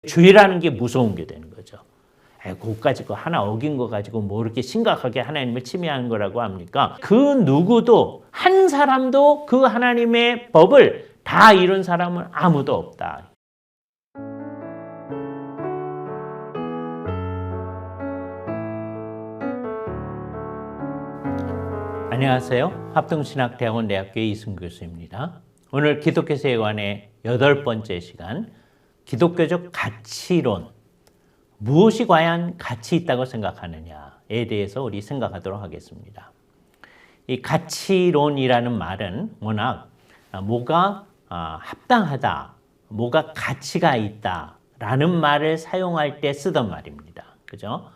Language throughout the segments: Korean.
죄라는 게 무서운 게 되는 거죠. 그거 가지고 하나 어긴 거 가지고 뭐 이렇게 심각하게 하나님을 침해하는 거라고 합니까? 그 누구도 한 사람도 그 하나님의 법을 다 이룬 사람은 아무도 없다. 안녕하세요. 합동신학대학원 대학교의 이승 교수입니다. 오늘 기독교 세계관의 8번째 시간, 기독교적 가치론, 무엇이 과연 가치 있다고 생각하느냐에 대해서 우리 생각하도록 하겠습니다. 이 가치론이라는 말은 워낙 뭐가 합당하다, 뭐가 가치가 있다라는 말을 사용할 때 쓰던 말입니다. 그죠?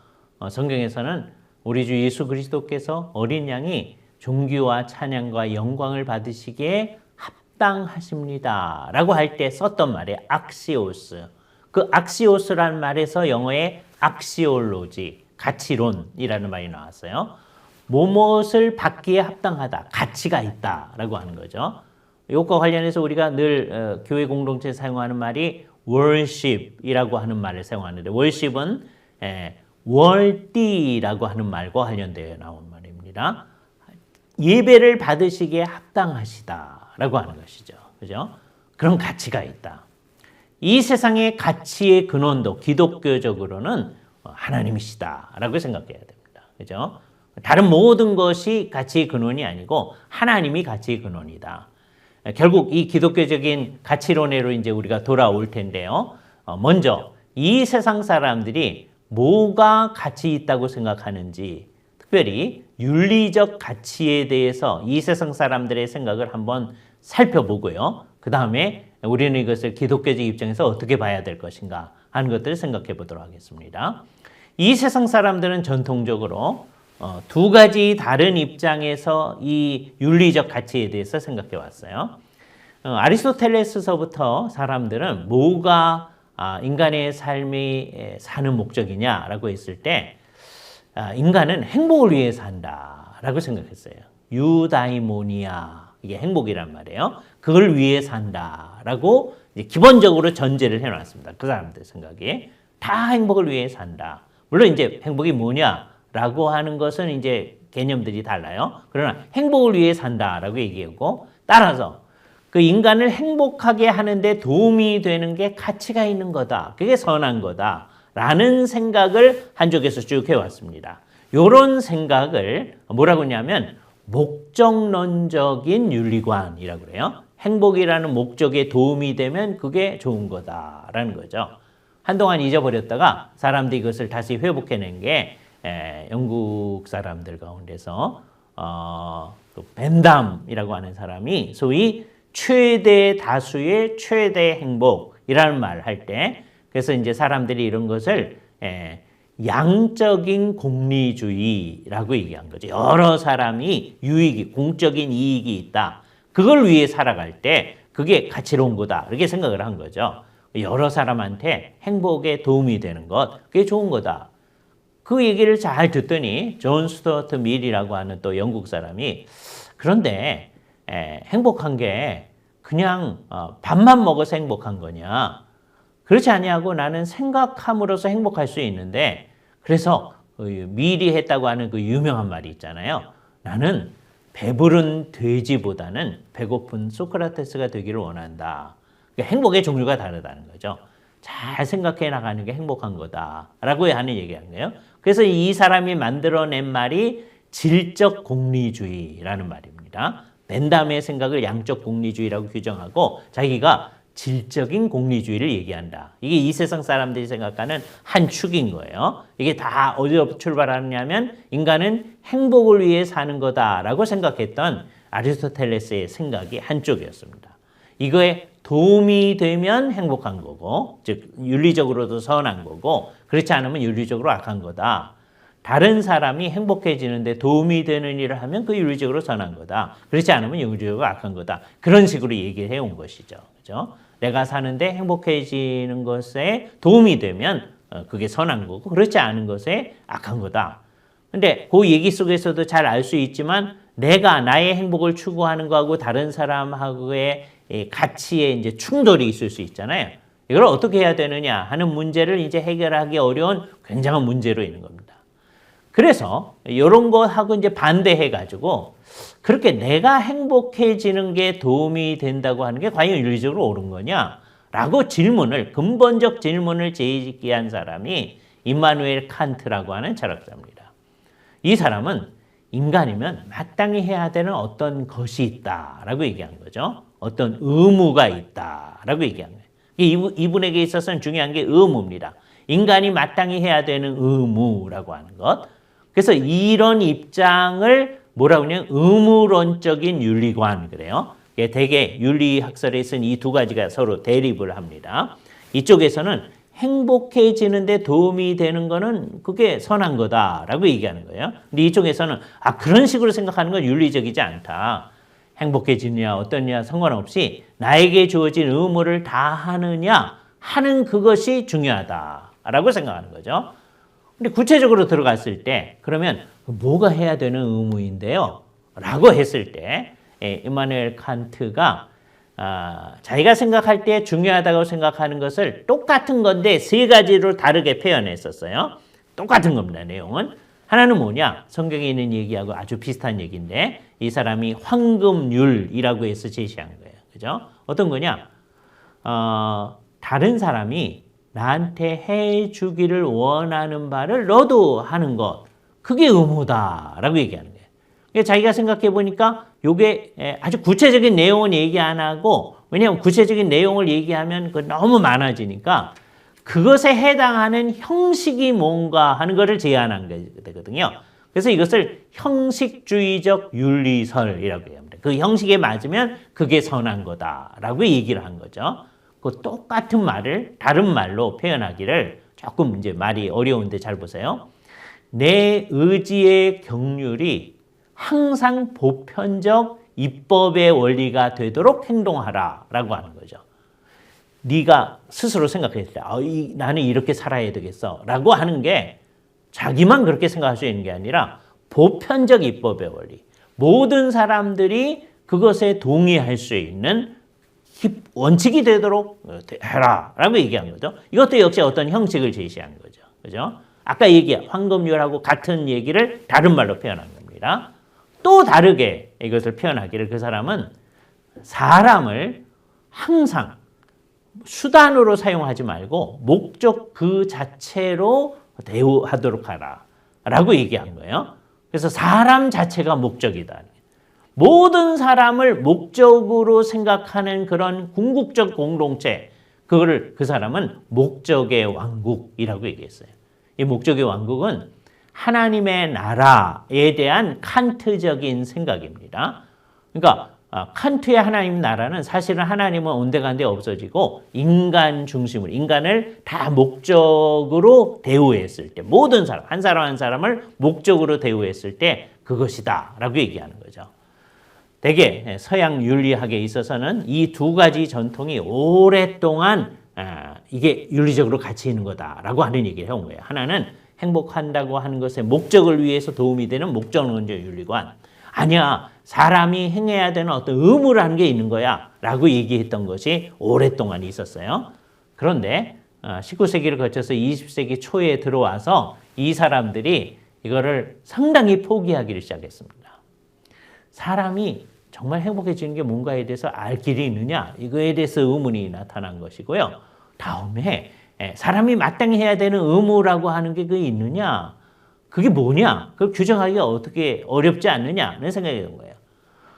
성경에서는 우리 주 예수 그리스도께서 어린 양이 존귀와 찬양과 영광을 받으시기에 합당하십니다 라고 할 때 썼던 말이 악시오스. 그 악시오스라는 말에서 영어의 악시올로지, 가치론이라는 말이 나왔어요. 무엇을 받기에 합당하다, 가치가 있다라고 하는 거죠. 이것과 관련해서 우리가 늘 교회 공동체에 사용하는 말이 worship이라고 하는 말을 사용하는데, worship은 월띠라고 하는 말과 관련되어 나온 말입니다. 예배를 받으시기에 합당하시다라고 하는 것이죠. 그죠? 그런 가치가 있다. 이 세상의 가치의 근원도 기독교적으로는 하나님이시다라고 생각해야 됩니다. 그죠? 다른 모든 것이 가치의 근원이 아니고 하나님이 가치의 근원이다. 결국 이 기독교적인 가치론으로 이제 우리가 돌아올 텐데요. 먼저 이 세상 사람들이 뭐가 가치 있다고 생각하는지, 특별히 윤리적 가치에 대해서 이 세상 사람들의 생각을 한번 살펴보고요. 그 다음에 우리는 이것을 기독교적 입장에서 어떻게 봐야 될 것인가 하는 것들을 생각해 보도록 하겠습니다. 이 세상 사람들은 전통적으로 두 가지 다른 입장에서 이 윤리적 가치에 대해서 생각해 왔어요. 아리스토텔레스서부터 사람들은 뭐가 인간의 삶이 사는 목적이냐라고 했을 때 인간은 행복을 위해 산다라고 생각했어요. 유다이모니아, 이게 행복이란 말이에요. 그걸 위해 산다라고 기본적으로 전제를 해놨습니다. 그 사람들 생각에 다 행복을 위해 산다. 물론 이제 행복이 뭐냐라고 하는 것은 이제 개념들이 달라요. 그러나 행복을 위해 산다라고 얘기하고, 따라서 그 인간을 행복하게 하는데 도움이 되는 게 가치가 있는 거다. 그게 선한 거다. 라는 생각을 한쪽에서 쭉 해왔습니다. 이런 생각을 뭐라고 하냐면 목적론적인 윤리관이라고 그래요. 행복이라는 목적에 도움이 되면 그게 좋은 거다라는 거죠. 한동안 잊어버렸다가 사람들이 이것을 다시 회복해낸 게 영국 사람들 가운데서 벤담이라고 하는 사람이 소위 최대 다수의 최대 행복이라는 말을 할 때, 그래서 이제 사람들이 이런 것을 양적인 공리주의라고 얘기한 거죠. 여러 사람이 유익이, 공적인 이익이 있다. 그걸 위해 살아갈 때 그게 가치로운 거다. 이렇게 생각을 한 거죠. 여러 사람한테 행복에 도움이 되는 것, 그게 좋은 거다. 그 얘기를 잘 듣더니 존 스튜어트 밀이라고 하는 또 영국 사람이, 그런데 행복한 게 그냥 밥만 먹어서 행복한 거냐? 그렇지 아니하고 나는 생각함으로써 행복할 수 있는데, 그래서 밀이 했다고 하는 그 유명한 말이 있잖아요. 나는 배부른 돼지보다는 배고픈 소크라테스가 되기를 원한다. 그러니까 행복의 종류가 다르다는 거죠. 잘 생각해 나가는 게 행복한 거다라고 하는 얘기한 거예요. 그래서 이 사람이 만들어낸 말이 질적 공리주의라는 말입니다. 벤담의 생각을 양적 공리주의라고 규정하고 자기가 질적인 공리주의를 얘기한다. 이게 이 세상 사람들이 생각하는 한 축인 거예요. 이게 다 어디로 출발하느냐면 인간은 행복을 위해 사는 거다라고 생각했던 아리스토텔레스의 생각이 한쪽이었습니다. 이거에 도움이 되면 행복한 거고, 즉 윤리적으로도 선한 거고, 그렇지 않으면 윤리적으로 악한 거다. 다른 사람이 행복해지는데 도움이 되는 일을 하면 그 윤리적으로 선한 거다. 그렇지 않으면 윤리적으로 악한 거다. 그런 식으로 얘기를 해온 것이죠. 그죠? 내가 사는데 행복해지는 것에 도움이 되면 그게 선한 거고, 그렇지 않은 것에 악한 거다. 근데 그 얘기 속에서도 잘 알 수 있지만 내가 나의 행복을 추구하는 거하고 다른 사람하고의 가치에 이제 충돌이 있을 수 있잖아요. 이걸 어떻게 해야 되느냐 하는 문제를 이제 해결하기 어려운 굉장한 문제로 있는 겁니다. 그래서 이런 거하고 이제 반대해가지고 그렇게 내가 행복해지는 게 도움이 된다고 하는 게 과연 윤리적으로 옳은 거냐? 라고 근본적 질문을 제기한 사람이 임마누엘 칸트라고 하는 철학자입니다. 이 사람은 인간이면 마땅히 해야 되는 어떤 것이 있다라고 얘기한 거죠. 어떤 의무가 있다라고 얘기한 거예요. 이분에게 있어서는 중요한 게 의무입니다. 인간이 마땅히 해야 되는 의무라고 하는 것. 그래서 이런 입장을 뭐라고 하냐면 의무론적인 윤리관 그래요. 대개 윤리학설에서는 이 두 가지가 서로 대립을 합니다. 이쪽에서는 행복해지는 데 도움이 되는 거는 그게 선한 거다라고 얘기하는 거예요. 근데 이쪽에서는 그런 식으로 생각하는 건 윤리적이지 않다. 행복해지느냐 어떠냐 상관없이 나에게 주어진 의무를 다하느냐 하는 그것이 중요하다라고 생각하는 거죠. 근데 구체적으로 들어갔을 때 그러면 뭐가 해야 되는 의무인데요? 라고 했을 때 임마누엘 칸트가 자기가 생각할 때 중요하다고 생각하는 것을 똑같은 건데 세 가지로 다르게 표현했었어요. 똑같은 겁니다. 내용은. 하나는 뭐냐? 성경에 있는 얘기하고 아주 비슷한 얘기인데 이 사람이 황금률이라고 해서 제시한 거예요. 그죠? 어떤 거냐? 다른 사람이 나한테 해주기를 원하는 바를 너도 하는 것. 그게 의무다라고 얘기하는 거예요. 자기가 생각해 보니까 이게 아주 구체적인 내용은 얘기 안 하고 왜냐하면 구체적인 내용을 얘기하면 너무 많아지니까 그것에 해당하는 형식이 뭔가 하는 것을 제안한 게 되거든요. 그래서 이것을 형식주의적 윤리설이라고 합니다. 그 형식에 맞으면 그게 선한 거다라고 얘기를 한 거죠. 그 똑같은 말을 다른 말로 표현하기를 조금 이제 말이 어려운데 잘 보세요. 내 의지의 경륜이 항상 보편적 입법의 원리가 되도록 행동하라라고 하는 거죠. 네가 스스로 생각했을 때 나는 이렇게 살아야 되겠어 라고 하는 게 자기만 그렇게 생각할 수 있는 게 아니라 보편적 입법의 원리. 모든 사람들이 그것에 동의할 수 있는 원칙이 되도록 해라 라고 얘기한 거죠. 이것도 역시 어떤 형식을 제시한 거죠. 그죠? 아까 얘기한 황금률하고 같은 얘기를 다른 말로 표현한 겁니다. 또 다르게 이것을 표현하기를 그 사람은 사람을 항상 수단으로 사용하지 말고 목적 그 자체로 대우하도록 하라 라고 얘기한 거예요. 그래서 사람 자체가 목적이다. 모든 사람을 목적으로 생각하는 그런 궁극적 공동체, 그거를 그 사람은 목적의 왕국이라고 얘기했어요. 이 목적의 왕국은 하나님의 나라에 대한 칸트적인 생각입니다. 그러니까 칸트의 하나님 나라는 사실은 하나님은 온데간데 없어지고 인간 중심으로 인간을 다 목적으로 대우했을 때 모든 사람 한 사람 한 사람을 목적으로 대우했을 때 그것이다 라고 얘기하는 거죠. 대개 서양 윤리학에 있어서는 이 두 가지 전통이 오랫동안 이게 윤리적으로 가치 있는 거다라고 하는 얘기를 해온 거예요. 하나는 행복한다고 하는 것에 목적을 위해서 도움이 되는 목적론적 윤리관. 아니야, 사람이 행해야 되는 어떤 의무라는 게 있는 거야 라고 얘기했던 것이 오랫동안 있었어요. 그런데 19세기를 거쳐서 20세기 초에 들어와서 이 사람들이 이거를 상당히 포기하기를 시작했습니다. 사람이 정말 행복해지는 게 뭔가에 대해서 알 길이 있느냐? 이거에 대해서 의문이 나타난 것이고요. 다음에 사람이 마땅히 해야 되는 의무라고 하는 게 그게 있느냐? 그게 뭐냐? 그걸 규정하기가 어떻게 어렵지 않느냐는 생각이 든 거예요.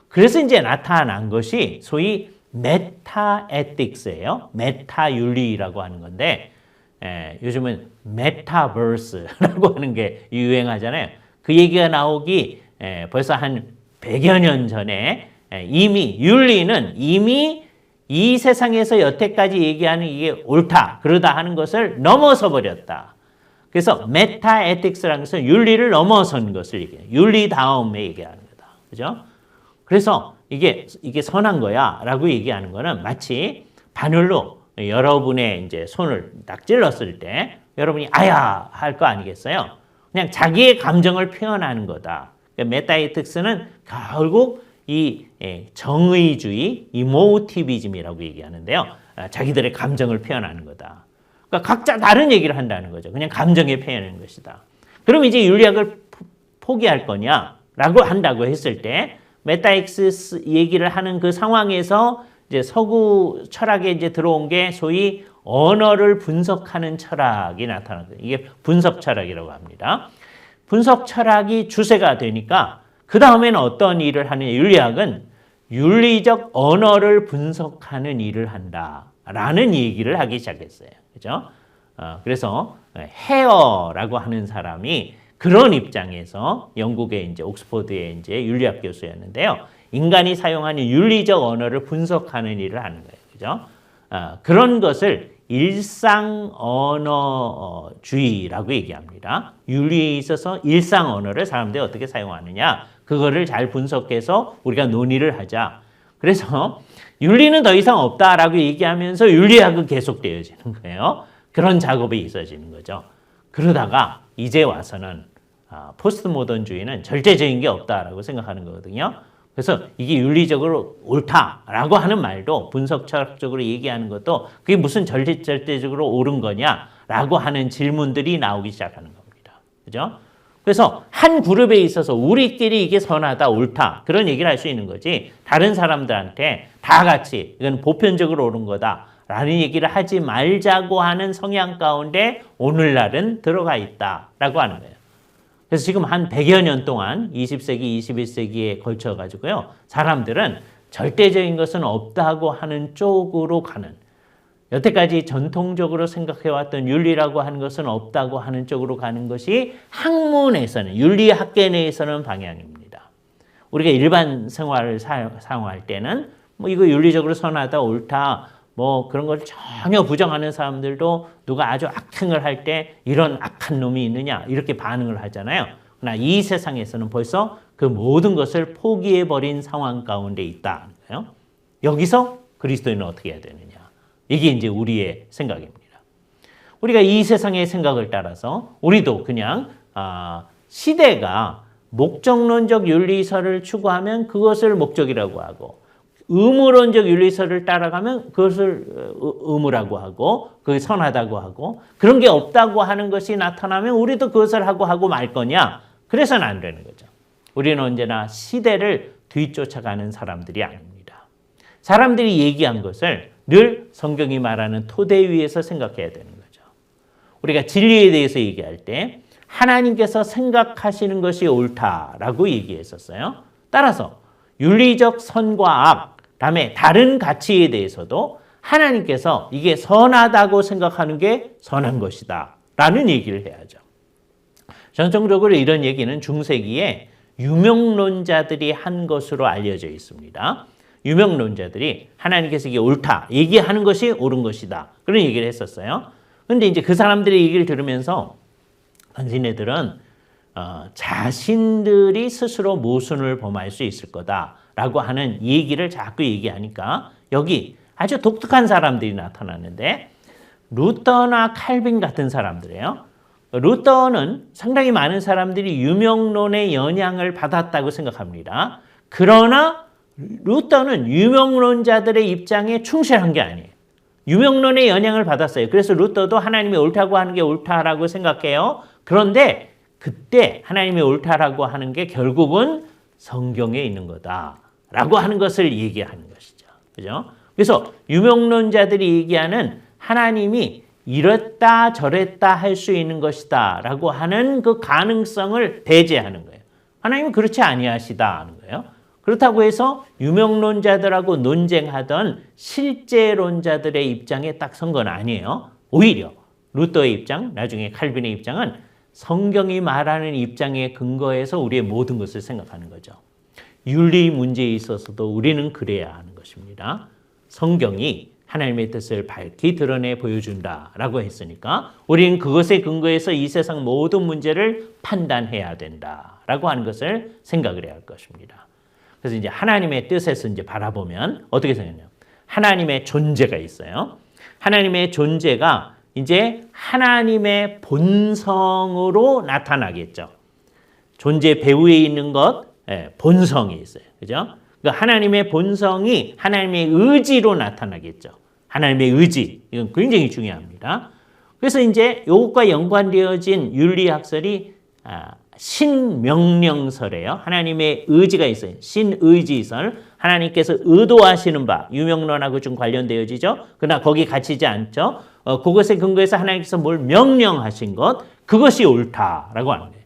그래서 이제 나타난 것이 소위 메타 에틱스예요. 메타 윤리라고 하는 건데 요즘은 메타버스라고 하는 게 유행하잖아요. 그 얘기가 나오기 벌써 한 100여 년 전에 이미 윤리는 이미 이 세상에서 여태까지 얘기하는 이게 옳다, 그러다 하는 것을 넘어서 버렸다. 그래서 메타 에틱스라는 것은 윤리를 넘어선 것을 얘기해요. 윤리 다음에 얘기하는 거다. 그죠? 그래서 이게 선한 거야 라고 얘기하는 거는 마치 바늘로 여러분의 이제 손을 딱 찔렀을 때 여러분이 아야 할 거 아니겠어요? 그냥 자기의 감정을 표현하는 거다. 메타에틱스는 결국 이 정의주의, 이모티비즘이라고 얘기하는데요. 자기들의 감정을 표현하는 거다. 그러니까 각자 다른 얘기를 한다는 거죠. 그냥 감정에 표현하는 것이다. 그럼 이제 윤리학을 포기할 거냐라고 한다고 했을 때 메타엑시스 얘기를 하는 그 상황에서 이제 서구 철학에 이제 들어온 게 소위 언어를 분석하는 철학이 나타나는 거예요. 이게 분석 철학이라고 합니다. 분석 철학이 주세가 되니까 그 다음에는 어떤 일을 하느냐. 윤리학은 윤리적 언어를 분석하는 일을 한다라는 얘기를 하기 시작했어요. 그죠? 그래서 헤어라고 하는 사람이 그런 입장에서 영국의 이제 옥스퍼드의 이제 윤리학 교수였는데요. 인간이 사용하는 윤리적 언어를 분석하는 일을 하는 거예요. 그죠? 그런 것을 일상 언어주의라고 얘기합니다. 윤리에 있어서 일상 언어를 사람들이 어떻게 사용하느냐, 그거를 잘 분석해서 우리가 논의를 하자. 그래서 윤리는 더 이상 없다라고 얘기하면서 윤리학은 계속되어지는 거예요. 그런 작업이 있어지는 거죠. 그러다가 이제 와서는 포스트 모던주의는 절대적인 게 없다라고 생각하는 거거든요. 그래서 이게 윤리적으로 옳다라고 하는 말도 분석 철학적으로 얘기하는 것도 그게 무슨 절대적으로 옳은 거냐라고 하는 질문들이 나오기 시작하는 겁니다. 그죠? 그래서 한 그룹에 있어서 우리끼리 이게 선하다, 옳다 그런 얘기를 할 수 있는 거지 다른 사람들한테 다 같이 이건 보편적으로 옳은 거다라는 얘기를 하지 말자고 하는 성향 가운데 오늘날은 들어가 있다라고 하는 거예요. 그래서 지금 한 100여 년 동안 20세기, 21세기에 걸쳐 가지고요. 사람들은 절대적인 것은 없다고 하는 쪽으로 가는, 여태까지 전통적으로 생각해왔던 윤리라고 하는 것은 없다고 하는 쪽으로 가는 것이 학문에서는, 윤리학계 내에서는 방향입니다. 우리가 일반 생활을 사용할 때는 뭐 이거 윤리적으로 선하다, 옳다, 뭐 그런 걸 전혀 부정하는 사람들도 누가 아주 악행을 할 때 이런 악한 놈이 있느냐 이렇게 반응을 하잖아요. 그러나 이 세상에서는 벌써 그 모든 것을 포기해버린 상황 가운데 있다는 거예요. 여기서 그리스도인은 어떻게 해야 되느냐. 이게 이제 우리의 생각입니다. 우리가 이 세상의 생각을 따라서 우리도 그냥 시대가 목적론적 윤리설을 추구하면 그것을 목적이라고 하고 의무론적 윤리설을 따라가면 그것을 의무라고 하고 그게 선하다고 하고 그런 게 없다고 하는 것이 나타나면 우리도 그것을 하고 말 거냐? 그래서는 안 되는 거죠. 우리는 언제나 시대를 뒤쫓아가는 사람들이 아닙니다. 사람들이 얘기한 것을 늘 성경이 말하는 토대 위에서 생각해야 되는 거죠. 우리가 진리에 대해서 얘기할 때 하나님께서 생각하시는 것이 옳다라고 얘기했었어요. 따라서 윤리적 선과 악, 다음에 다른 가치에 대해서도 하나님께서 이게 선하다고 생각하는 게 선한 것이다 라는 얘기를 해야죠. 전통적으로 이런 얘기는 중세기에 유명론자들이 한 것으로 알려져 있습니다. 유명론자들이 하나님께서 이게 옳다 얘기하는 것이 옳은 것이다 그런 얘기를 했었어요. 그런데 이제 그 사람들의 얘기를 들으면서 당신네들은 자신들이 스스로 모순을 범할 수 있을 거다라고 하는 얘기를 자꾸 얘기하니까 여기 아주 독특한 사람들이 나타나는데 루터나 칼빈 같은 사람들이에요. 루터는 상당히 많은 사람들이 유명론의 영향을 받았다고 생각합니다. 그러나 루터는 유명론자들의 입장에 충실한 게 아니에요. 유명론의 영향을 받았어요. 그래서 루터도 하나님이 옳다고 하는 게 옳다라고 생각해요. 그런데 그때 하나님이 옳다라고 하는 게 결국은 성경에 있는 거다라고 하는 것을 얘기하는 것이죠. 그죠? 그래서 유명론자들이 얘기하는 하나님이 이랬다 저랬다 할 수 있는 것이다 라고 하는 그 가능성을 배제하는 거예요. 하나님은 그렇지 아니하시다 하는 거예요. 그렇다고 해서 유명론자들하고 논쟁하던 실제론자들의 입장에 딱 선 건 아니에요. 오히려 루터의 입장, 나중에 칼빈의 입장은 성경이 말하는 입장에 근거해서 우리의 모든 것을 생각하는 거죠. 윤리 문제에 있어서도 우리는 그래야 하는 것입니다. 성경이 하나님의 뜻을 밝히 드러내 보여준다라고 했으니까 우리는 그것에 근거해서 이 세상 모든 문제를 판단해야 된다라고 하는 것을 생각을 해야 할 것입니다. 그래서 이제 하나님의 뜻에서 이제 바라보면 어떻게 생각해요? 하나님의 존재가 있어요. 하나님의 존재가 이제 하나님의 본성으로 나타나겠죠. 존재 배후에 있는 것, 본성이 있어요. 그죠? 그러니까 하나님의 본성이 하나님의 의지로 나타나겠죠. 하나님의 의지, 이건 굉장히 중요합니다. 그래서 이제 이것과 연관되어진 윤리학설이 신명령설이에요. 하나님의 의지가 있어요. 신의지설. 하나님께서 의도하시는 바, 유명론하고 좀 관련되어지죠. 그러나 거기 갇히지 않죠. 그것에 근거해서 하나님께서 뭘 명령하신 것, 그것이 옳다라고 하는 거예요.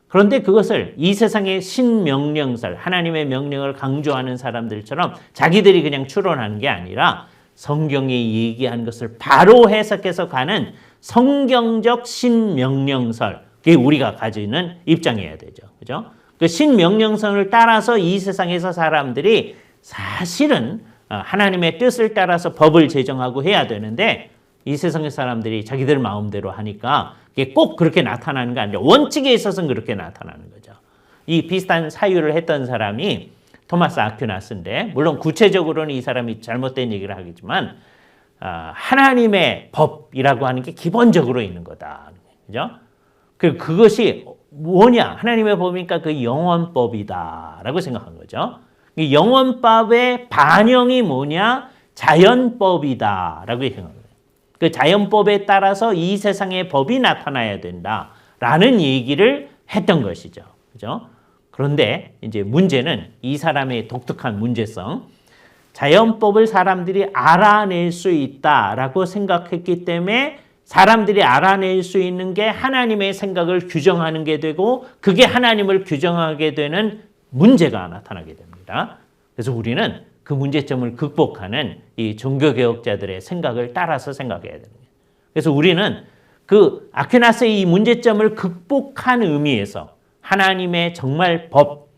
그런데 그것을 이 세상의 신명령설, 하나님의 명령을 강조하는 사람들처럼 자기들이 그냥 추론하는 게 아니라 성경이 얘기한 것을 바로 해석해서 가는 성경적 신명령설, 그게 우리가 가지는 입장이어야 되죠. 그죠? 그 신명령선을 따라서 이 세상에서 사람들이 사실은 하나님의 뜻을 따라서 법을 제정하고 해야 되는데 이 세상의 사람들이 자기들 마음대로 하니까 그게 꼭 그렇게 나타나는 게 아니라 원칙에 있어서는 그렇게 나타나는 거죠. 이 비슷한 사유를 했던 사람이 토마스 아퀴나스인데 물론 구체적으로는 이 사람이 잘못된 얘기를 하겠지만 하나님의 법이라고 하는 게 기본적으로 있는 거다. 그죠? 그것이 뭐냐? 하나님의 법이니까 그 영원법이다라고 생각한 거죠. 영원법의 반영이 뭐냐? 자연법이다라고 생각한 거예요. 그 자연법에 따라서 이 세상의 법이 나타나야 된다라는 얘기를 했던 것이죠. 그죠? 그런데 이제 문제는 이 사람의 독특한 문제성. 자연법을 사람들이 알아낼 수 있다라고 생각했기 때문에 사람들이 알아낼 수 있는 게 하나님의 생각을 규정하는 게 되고 그게 하나님을 규정하게 되는 문제가 나타나게 됩니다. 그래서 우리는 그 문제점을 극복하는 이 종교개혁자들의 생각을 따라서 생각해야 됩니다. 그래서 우리는 그 아퀴나스의 이 문제점을 극복한 의미에서 하나님의 정말 법,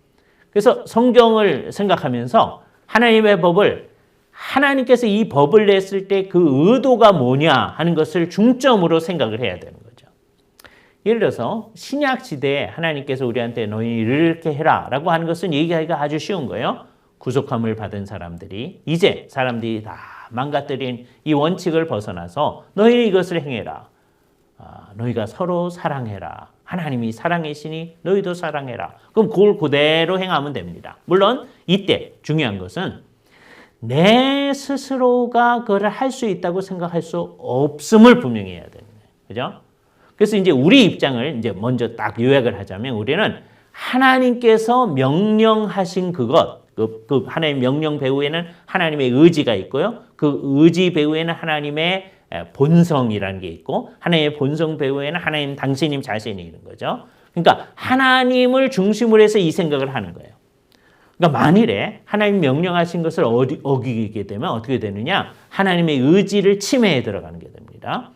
그래서 성경을 생각하면서 하나님의 법을 하나님께서 이 법을 냈을 때 그 의도가 뭐냐 하는 것을 중점으로 생각을 해야 되는 거죠. 예를 들어서 신약 시대에 하나님께서 우리한테 너희 이렇게 해라 라고 하는 것은 얘기하기가 아주 쉬운 거예요. 구속함을 받은 사람들이 이제 사람들이 다 망가뜨린 이 원칙을 벗어나서 너희 이것을 행해라. 너희가 서로 사랑해라. 하나님이 사랑이시니 너희도 사랑해라. 그럼 그걸 그대로 행하면 됩니다. 물론 이때 중요한 것은 내 스스로가 그걸 할 수 있다고 생각할 수 없음을 분명히 해야 됩니다. 그죠? 그래서 이제 우리 입장을 이제 먼저 딱 요약을 하자면 우리는 하나님께서 명령하신 그것, 그 하나님의 명령 배후에는 하나님의 의지가 있고요. 그 의지 배후에는 하나님의 본성이라는 게 있고 하나님의 본성 배후에는 하나님 당신님 자신이 있는 거죠. 그러니까 하나님을 중심으로 해서 이 생각을 하는 거예요. 그러니까 만일에 하나님 명령하신 것을 어기게 되면 어떻게 되느냐? 하나님의 의지를 침해해 들어가는 게 됩니다.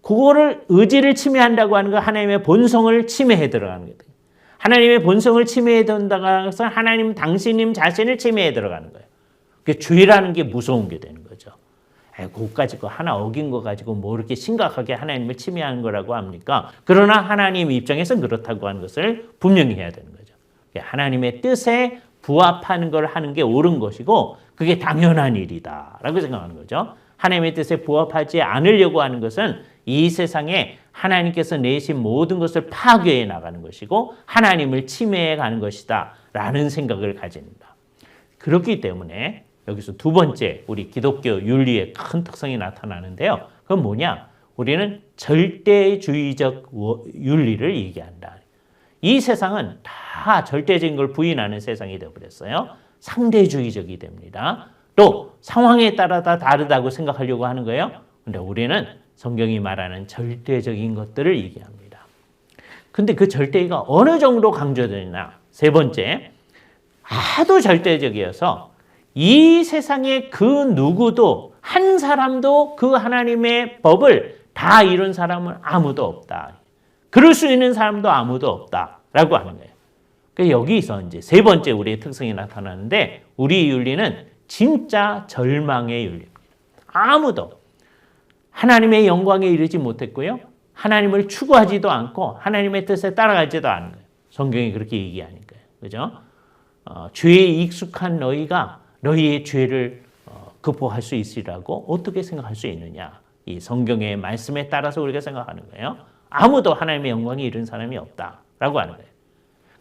그거를 의지를 침해한다고 하는 건 하나님의 본성을 침해해 들어가는 게 돼요. 하나님의 본성을 침해해 된다고 해서 하나님 당신님 자신을 침해해 들어가는 거예요. 그 죄라는 게 무서운 게 되는 거죠. 그것까지 하나 어긴 거 가지고 뭐 이렇게 심각하게 하나님을 침해하는 거라고 합니까? 그러나 하나님 입장에서는 그렇다고 하는 것을 분명히 해야 되는 거죠. 하나님의 뜻에 부합하는 걸 하는 게 옳은 것이고 그게 당연한 일이다라고 생각하는 거죠. 하나님의 뜻에 부합하지 않으려고 하는 것은 이 세상에 하나님께서 내신 모든 것을 파괴해 나가는 것이고 하나님을 침해해 가는 것이다 라는 생각을 가집니다. 그렇기 때문에 여기서 두 번째 우리 기독교 윤리의 큰 특성이 나타나는데요. 그건 뭐냐? 우리는 절대주의적 윤리를 얘기한다. 이 세상은 다 절대적인 걸 부인하는 세상이 되어버렸어요. 상대주의적이 됩니다. 또 상황에 따라 다 다르다고 생각하려고 하는 거예요. 그런데 우리는 성경이 말하는 절대적인 것들을 얘기합니다. 근데 그 절대가 어느 정도 강조되냐? 세 번째, 하도 절대적이어서 이 세상에 그 누구도 한 사람도 그 하나님의 법을 다 이룬 사람은 아무도 없다. 그럴 수 있는 사람도 아무도 없다라고 하는 거예요. 그러니까 여기서 이제 세 번째 우리의 특성이 나타나는데 우리 윤리는 진짜 절망의 윤리입니다. 아무도 하나님의 영광에 이르지 못했고요. 하나님을 추구하지도 않고 하나님의 뜻에 따라가지도 않은 거예요. 성경이 그렇게 얘기하니까요. 그죠? 죄에 익숙한 너희가 너희의 죄를 극복할 수 있으리라고 어떻게 생각할 수 있느냐. 이 성경의 말씀에 따라서 우리가 생각하는 거예요. 아무도 하나님의 영광에 이른 사람이 없다라고 하는 거예요.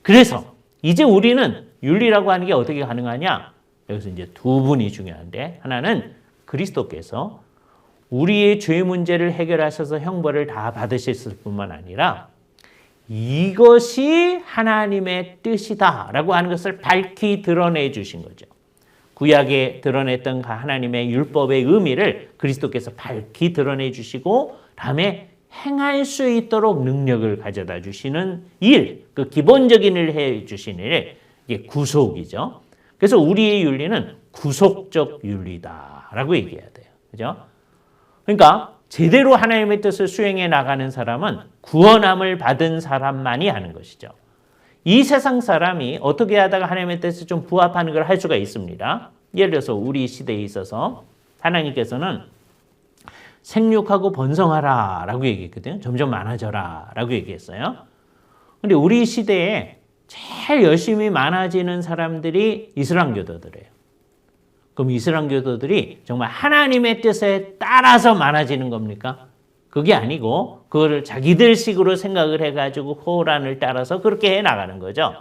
그래서 이제 우리는 윤리라고 하는 게 어떻게 가능하냐? 여기서 이제 두 분이 중요한데 하나는 그리스도께서 우리의 죄 문제를 해결하셔서 형벌을 다 받으셨을 뿐만 아니라 이것이 하나님의 뜻이다라고 하는 것을 밝히 드러내 주신 거죠. 구약에 드러냈던 하나님의 율법의 의미를 그리스도께서 밝히 드러내 주시고 다음에 행할 수 있도록 능력을 가져다 주시는 일, 그 기본적인 일을 해 주시는 일, 이게 구속이죠. 그래서 우리의 윤리는 구속적 윤리다라고 얘기해야 돼요. 그죠? 그러니까 제대로 하나님의 뜻을 수행해 나가는 사람은 구원함을 받은 사람만이 하는 것이죠. 이 세상 사람이 어떻게 하다가 하나님의 뜻에 좀 부합하는 걸 할 수가 있습니다. 예를 들어서 우리 시대에 있어서 하나님께서는 생육하고 번성하라 라고 얘기했거든요. 점점 많아져라 라고 얘기했어요. 근데 우리 시대에 제일 열심히 많아지는 사람들이 이슬람교도들이에요. 그럼 이슬람교도들이 정말 하나님의 뜻에 따라서 많아지는 겁니까? 그게 아니고 그거를 자기들 식으로 생각을 해가지고 코란을 따라서 그렇게 해나가는 거죠.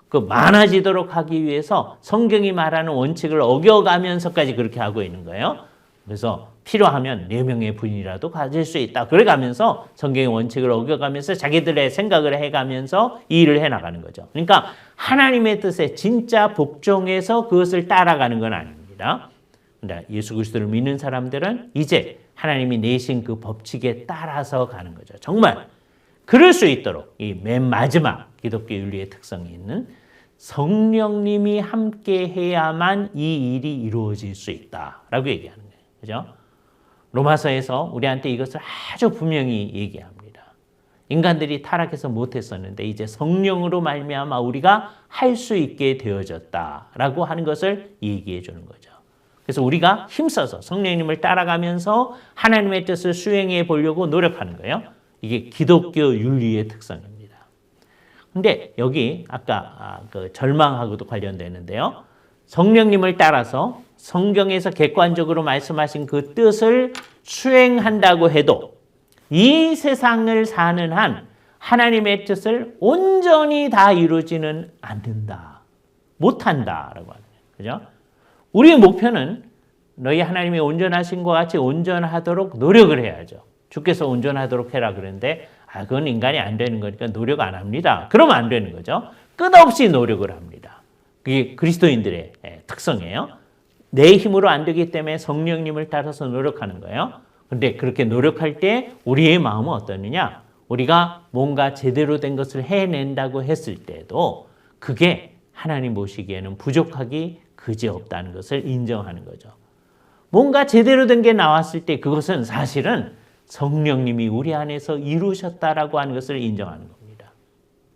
그 많아지도록 하기 위해서 성경이 말하는 원칙을 어겨가면서까지 그렇게 하고 있는 거예요. 그래서 필요하면 4명의 부인이라도 가질 수 있다. 그래가면서 성경의 원칙을 어겨가면서 자기들의 생각을 해가면서 이 일을 해나가는 거죠. 그러니까 하나님의 뜻에 진짜 복종해서 그것을 따라가는 건 아닙니다. 근데 예수 그리스도를 믿는 사람들은 이제 하나님이 내신 그 법칙에 따라서 가는 거죠. 정말 그럴 수 있도록 이 맨 마지막 기독교 윤리의 특성이 있는 성령님이 함께 해야만 이 일이 이루어질 수 있다라고 얘기하는 거예요. 그죠? 로마서에서 우리한테 이것을 아주 분명히 얘기합니다. 인간들이 타락해서 못했었는데 이제 성령으로 말미암아 우리가 할 수 있게 되어졌다라고 하는 것을 얘기해 주는 거죠. 그래서 우리가 힘써서 성령님을 따라가면서 하나님의 뜻을 수행해 보려고 노력하는 거예요. 이게 기독교 윤리의 특성입니다. 근데 여기 아까 그 절망하고도 관련되는데요. 성령님을 따라서 성경에서 객관적으로 말씀하신 그 뜻을 수행한다고 해도 이 세상을 사는 한 하나님의 뜻을 온전히 다 이루지는 않는다. 못한다라고 하는 거예요. 그죠? 우리의 목표는 너희 하나님이 온전하신 것 같이 온전하도록 노력을 해야죠. 주께서 온전하도록 해라 그러는데 그건 인간이 안 되는 거니까 노력 안 합니다. 그러면 안 되는 거죠. 끝없이 노력을 합니다. 그게 그리스도인들의 특성이에요. 내 힘으로 안 되기 때문에 성령님을 따라서 노력하는 거예요. 그런데 그렇게 노력할 때 우리의 마음은 어떠느냐? 우리가 뭔가 제대로 된 것을 해낸다고 했을 때도 그게 하나님 보시기에는 부족하기 그지없다는 것을 인정하는 거죠. 뭔가 제대로 된 게 나왔을 때 그것은 사실은 성령님이 우리 안에서 이루셨다라고 하는 것을 인정하는 겁니다.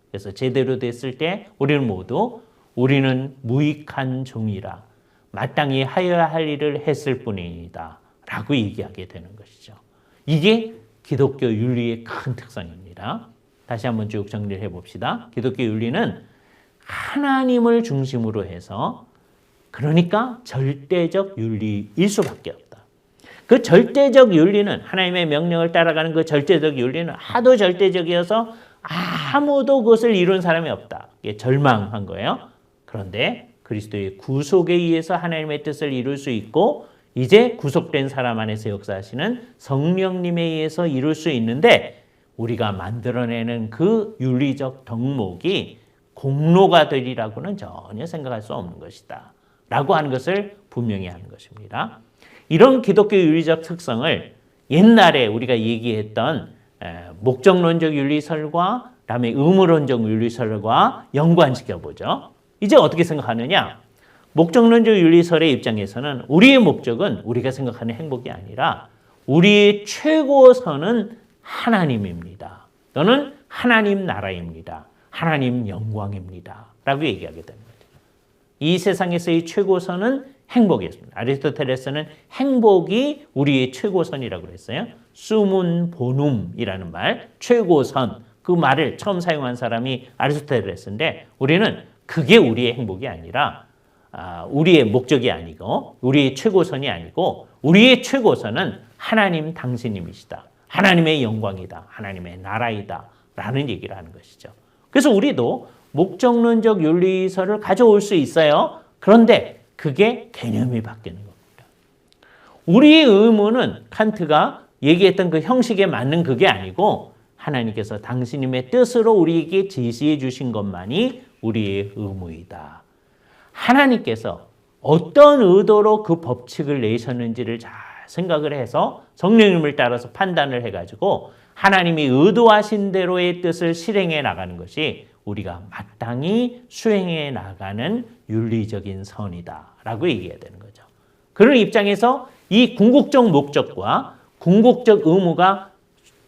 그래서 제대로 됐을 때 우리는 모두 우리는 무익한 종이라 마땅히 하여야 할 일을 했을 뿐이다 라고 얘기하게 되는 것이죠. 이게 기독교 윤리의 큰 특성입니다. 다시 한번 쭉 정리를 해봅시다. 기독교 윤리는 하나님을 중심으로 해서 그러니까 절대적 윤리일 수밖에 없다. 그 절대적 윤리는 하나님의 명령을 따라가는 그 절대적 윤리는 하도 절대적이어서 아무도 그것을 이룬 사람이 없다. 이게 절망한 거예요. 그런데 그리스도의 구속에 의해서 하나님의 뜻을 이룰 수 있고 이제 구속된 사람 안에서 역사하시는 성령님에 의해서 이룰 수 있는데 우리가 만들어내는 그 윤리적 덕목이 공로가 되리라고는 전혀 생각할 수 없는 것이다. 라고 하는 것을 분명히 하는 것입니다. 이런 기독교 윤리적 특성을 옛날에 우리가 얘기했던 목적론적 윤리설과 그다음에 의무론적 윤리설과 연관시켜보죠. 이제 어떻게 생각하느냐? 목적론적 윤리설의 입장에서는 우리의 목적은 우리가 생각하는 행복이 아니라 우리의 최고선은 하나님입니다. 또는 하나님 나라입니다. 하나님 영광입니다. 라고 얘기하게 됩니다. 이 세상에서의 최고선은 행복이었습니다. 아리스토텔레스는 행복이 우리의 최고선이라고 했어요. 수문 보눔이라는 말, 최고선, 그 말을 처음 사용한 사람이 아리스토텔레스인데 우리는 그게 우리의 행복이 아니라 우리의 목적이 아니고 우리의 최고선이 아니고 우리의 최고선은 하나님 당신님이시다. 하나님의 영광이다. 하나님의 나라이다. 라는 얘기를 하는 것이죠. 그래서 우리도 목적론적 윤리설을 가져올 수 있어요. 그런데 그게 개념이 바뀌는 겁니다. 우리의 의무는 칸트가 얘기했던 그 형식에 맞는 그게 아니고 하나님께서 당신님의 뜻으로 우리에게 제시해 주신 것만이 우리의 의무이다. 하나님께서 어떤 의도로 그 법칙을 내셨는지를 잘 생각을 해서 성령님을 따라서 판단을 해가지고 하나님이 의도하신 대로의 뜻을 실행해 나가는 것이 우리가 마땅히 수행해 나가는 윤리적인 선이다라고 얘기해야 되는 거죠. 그런 입장에서 이 궁극적 목적과 궁극적 의무가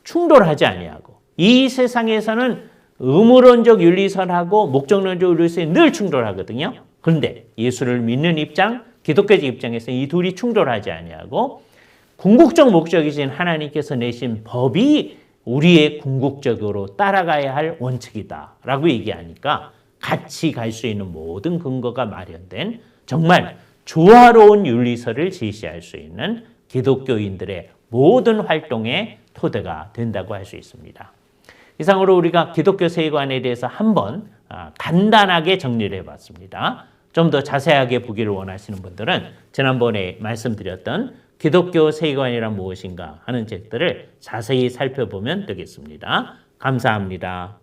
충돌하지 아니하고 이 세상에서는 의무론적 윤리선하고 목적론적 윤리선이 늘 충돌하거든요. 그런데 예수를 믿는 입장, 기독교적 입장에서 이 둘이 충돌하지 아니하고 궁극적 목적이신 하나님께서 내신 법이 우리의 궁극적으로 따라가야 할 원칙이다라고 얘기하니까 같이 갈 수 있는 모든 근거가 마련된 정말 조화로운 윤리서를 제시할 수 있는 기독교인들의 모든 활동의 토대가 된다고 할 수 있습니다. 이상으로 우리가 기독교 세계관에 대해서 한번 간단하게 정리를 해봤습니다. 좀 더 자세하게 보기를 원하시는 분들은 지난번에 말씀드렸던 기독교 세계관이란 무엇인가 하는 책들을 자세히 살펴보면 되겠습니다. 감사합니다.